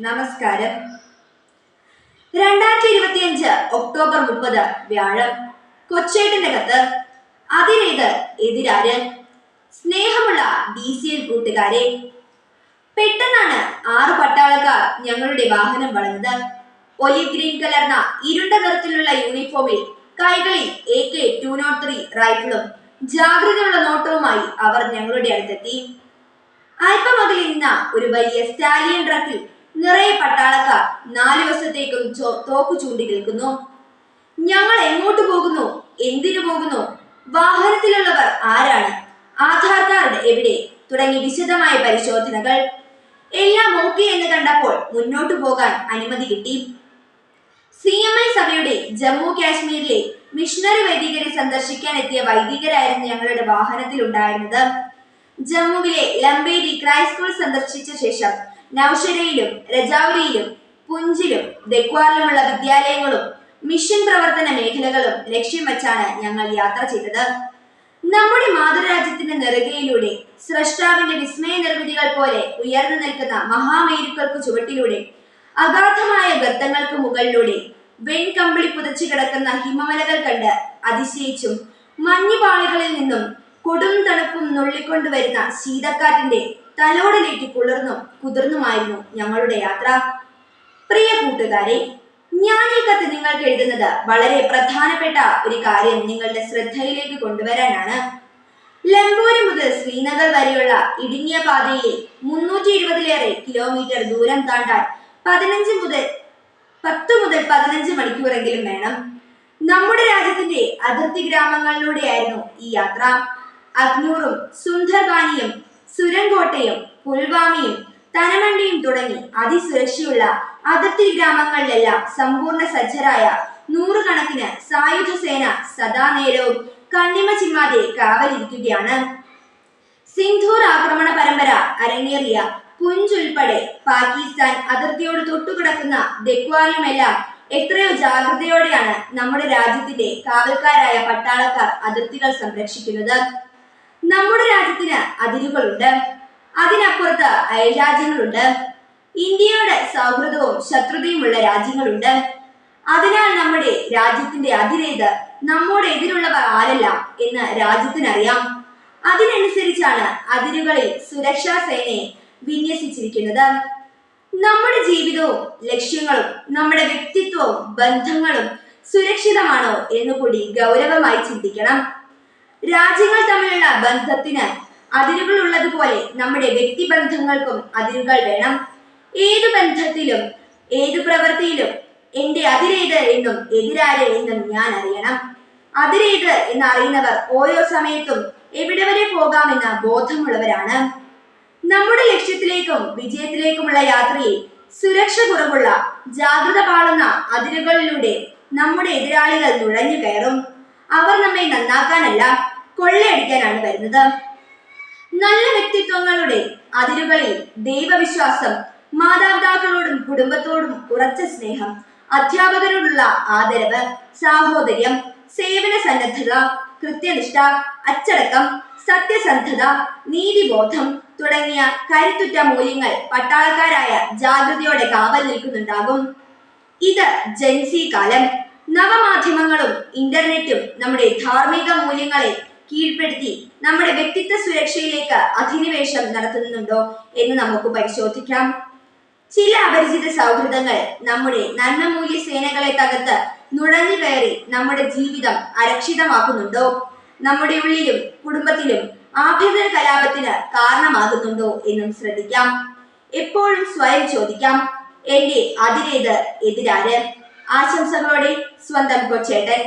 നമസ്കാരം. 2025 ഒക്ടോബർ 30 വ്യാഴം. കൊച്ചേട്ടന്റെ കത്ത്. അതിരേത് എതിരാര്? സ്നേഹമുള്ള DCL കൂട്ടുകാരെ, പെട്ടെന്നാണ് 6 പട്ടാളക്കാർ ഞങ്ങളുടെ വാഹനം വളഞ്ഞത്. ഒലിവ് ഗ്രീൻ കലർന്ന ഇരുണ്ട നിറത്തിലുള്ള യൂണിഫോമിൽ കൈകളിൽ AK-203 റൈഫിളും ജാഗ്രതയുള്ള നോട്ടവുമായി അവർ ഞങ്ങളുടെ അടുത്തെത്തി. അല്പമകലിൽ നിന്ന ഒരു വലിയ സ്റ്റാലിയൻ ട്രക്കിൽ നിറയെ പട്ടാളക്കാർ 4 വശത്തേക്കും തോക്ക് ചൂണ്ടി നിൽക്കുന്നു. ഞങ്ങൾ എങ്ങോട്ട് പോകുന്നു? എന്തിനു പോകുന്നു? വാഹനത്തിലുള്ളവർ ആരാണ്? ആധാർ കാർഡ് എവിടെ? തുടങ്ങി വിശദമായ പരിശോധനകൾ. എല്ലാം ഓക്കെ എന്ന് കണ്ടപ്പോൾ മുന്നോട്ടു പോകാൻ അനുമതി കിട്ടി. CMI സഭയുടെ ജമ്മു കാശ്മീരിലെ മിഷണറി വൈദികരെ സന്ദർശിക്കാൻ എത്തിയ വൈദികരായിരുന്നു ഞങ്ങളുടെ വാഹനത്തിൽ ഉണ്ടായിരുന്നത്. ജമ്മുവിലെ ലംബേരി ക്രൈസ്റ്റ് സ്കൂൾ സന്ദർശിച്ച ശേഷം നൌഷരയിലും രജൌരിയിലും പുഞ്ചിലും ദെക്വാറിലുമുള്ള വിദ്യാലയങ്ങളും മിഷൻ പ്രവർത്തന മേഖലകളും ലക്ഷ്യം വെച്ചാണ് ഞങ്ങൾ യാത്ര ചെയ്തത്. നമ്മുടെ മാതൃരാജ്യത്തിന്റെ നെറുകയിലൂടെ സ്രഷ്ടാവിന്റെ വിസ്മയ നിർമ്മിതികൾ പോലെ ഉയർന്നു നിൽക്കുന്ന മഹാമേരുക്കൾക്ക് ചുവട്ടിലൂടെ അഗാധമായ ഗർത്തങ്ങൾക്ക് മുകളിലൂടെ വെൺകമ്പിളി പുതച്ചു കിടക്കുന്ന ഹിമമലകൾ കണ്ട് അതിശയിച്ചും മഞ്ഞുപാളികളിൽ നിന്നും കൊടും തണുപ്പും നുള്ളിക്കൊണ്ടുവരുന്ന ശീതക്കാറ്റിന്റെ തലോടലേറ്റ് കുതിർന്നുമായിരുന്നു ഞങ്ങളുടെ യാത്ര. പ്രിയ കൂട്ടുകാരെ, ഞാൻ ഈ കത്ത് നിങ്ങൾക്ക് എഴുതുന്നത് വളരെ പ്രധാനപ്പെട്ട ഒരു കാര്യം നിങ്ങളുടെ ശ്രദ്ധയിലേക്ക് കൊണ്ടുവരാനാണ്. ലംബോരി മുതൽ ശ്രീനഗർ വരെയുള്ള ഇടുങ്ങിയ പാതയിലെ 320-ലേറെ കിലോമീറ്റർ ദൂരം താണ്ടാൻ 10 മുതൽ 15 മണിക്കൂറെങ്കിലും വേണം. നമ്മുടെ രാജ്യത്തിന്റെ അതിർത്തി ഗ്രാമങ്ങളിലൂടെയായിരുന്നു ഈ യാത്ര. അഗ്നൂറും സുന്ദർബാനിയും സുരൻകോട്ടയും പുൽവാമയും തനമണ്ടിയും തുടങ്ങി അതിസുരക്ഷയുള്ള അതിർത്തി ഗ്രാമങ്ങളിലെല്ലാം സമ്പൂർണ്ണ സജ്ജരായ 100 കണക്കിന് സായുധ സേന സദാ നേരവും കണ്ണിമ ചിമ്മാതെ കാവലിരിക്കുകയാണ്. സിന്ധൂർ ആക്രമണ പരമ്പര അരങ്ങേറിയ പുഞ്ച് ഉൾപ്പെടെ പാകിസ്ഥാൻ അതിർത്തിയോട് തൊട്ടുകിടക്കുന്ന ദെക്വാറിലുമെല്ലാം എത്രയോ ജാഗ്രതയോടെയാണ് നമ്മുടെ രാജ്യത്തിന്റെ കാവൽക്കാരായ പട്ടാളക്കാർ അതിർത്തികൾ സംരക്ഷിക്കുന്നത്. നമ്മുടെ രാജ്യത്തിന് അതിരുകളുണ്ട്, അതിനപ്പുറത്ത് അയൽരാജ്യങ്ങളുണ്ട്. ഇന്ത്യയോട് സൗഹൃദവും ശത്രുതയുമുള്ള രാജ്യങ്ങളുണ്ട്. അതിനാൽ നമ്മുടെ രാജ്യത്തിന്റെ അതിരേത്, നമ്മോട് എതിരുള്ളവർ ആരല്ല എന്ന് രാജ്യത്തിനറിയാം. അതിനനുസരിച്ചാണ് അതിരുകളിൽ സുരക്ഷാ സേനയെ വിന്യസിച്ചിരിക്കുന്നത്. നമ്മുടെ ജീവിതവും ലക്ഷ്യങ്ങളും നമ്മുടെ വ്യക്തിത്വവും ബന്ധങ്ങളും സുരക്ഷിതമാണോ എന്നുകൂടി ഗൗരവമായി ചിന്തിക്കണം. രാജ്യങ്ങൾ തമ്മിലുള്ള ബന്ധത്തിന് അതിരുകൾ ഉള്ളതുപോലെ നമ്മുടെ വ്യക്തിബന്ധങ്ങൾക്കും അതിരുകൾ വേണം. ഏതു ബന്ധത്തിലും ഏതു പ്രവൃത്തിയിലും എന്റെ അതിരേത് എന്നും എതിരാര് എന്നും ഞാൻ അറിയണം. അതിരേത് എന്നറിയുന്നവർ ഓരോ സമയത്തും എവിടെ വരെ പോകാമെന്ന ബോധമുള്ളവരാണ്. നമ്മുടെ ലക്ഷ്യത്തിലേക്കും വിജയത്തിലേക്കുമുള്ള യാത്രയിൽ സുരക്ഷ കുറവുള്ള ജാഗ്രത പാളുന്ന അതിരുകളിലൂടെ നമ്മുടെ എതിരാളികൾ നുഴഞ്ഞു കയറും. അവർ നമ്മെ നന്നാക്കാനല്ല, കൊള്ളയടിക്കാനാണ് വരുന്നത്. നല്ല വ്യക്തിത്വങ്ങളുടെ അതിരുകളിൽ ദൈവവിശ്വാസം, മാതാപിതാക്കളോടും കുടുംബത്തോടും ഉറച്ച സ്നേഹം, അധ്യാപകരോടുള്ള ആദരവ്, സാഹോദര്യം, സേവന സന്നദ്ധത, കൃത്യനിഷ്ഠ, അച്ചടക്കം, സത്യസന്ധത, നീതിബോധം തുടങ്ങിയ കരുത്തുറ്റ മൂല്യങ്ങൾ പട്ടാളക്കാരായ ജാഗ്രതയോടെ കാവൽ നിൽക്കുന്നുണ്ടാകും. ഇത് ജൻസി കാലം. നവമാധ്യമങ്ങളും ഇന്റർനെറ്റും നമ്മുടെ ധാർമ്മിക മൂല്യങ്ങളെ കീഴ്പ്പെടുത്തി നമ്മുടെ വ്യക്തിത്വ സുരക്ഷയിലേക്ക് അധിനിവേശം നടത്തുന്നുണ്ടോ എന്ന് നമുക്ക് പരിശോധിക്കാം. ചില അപരിചിത സൗഹൃദങ്ങൾ നമ്മുടെ നന്മമൂല്യ സേനകളെ തകർത്ത് നുഴഞ്ഞു കയറി നമ്മുടെ ജീവിതം അരക്ഷിതമാക്കുന്നുണ്ടോ? നമ്മുടെ ഉള്ളിലും കുടുംബത്തിലും ആഭ്യന്തര കലാപത്തിന് കാരണമാകുന്നുണ്ടോ എന്നും ശ്രദ്ധിക്കാം. എപ്പോഴും സ്വയം ചോദിക്കാം, എന്റെ അതിരേത് എതിരാര്? ആശംസകളോടെ സ്വന്തം കൊച്ചേട്ടൻ.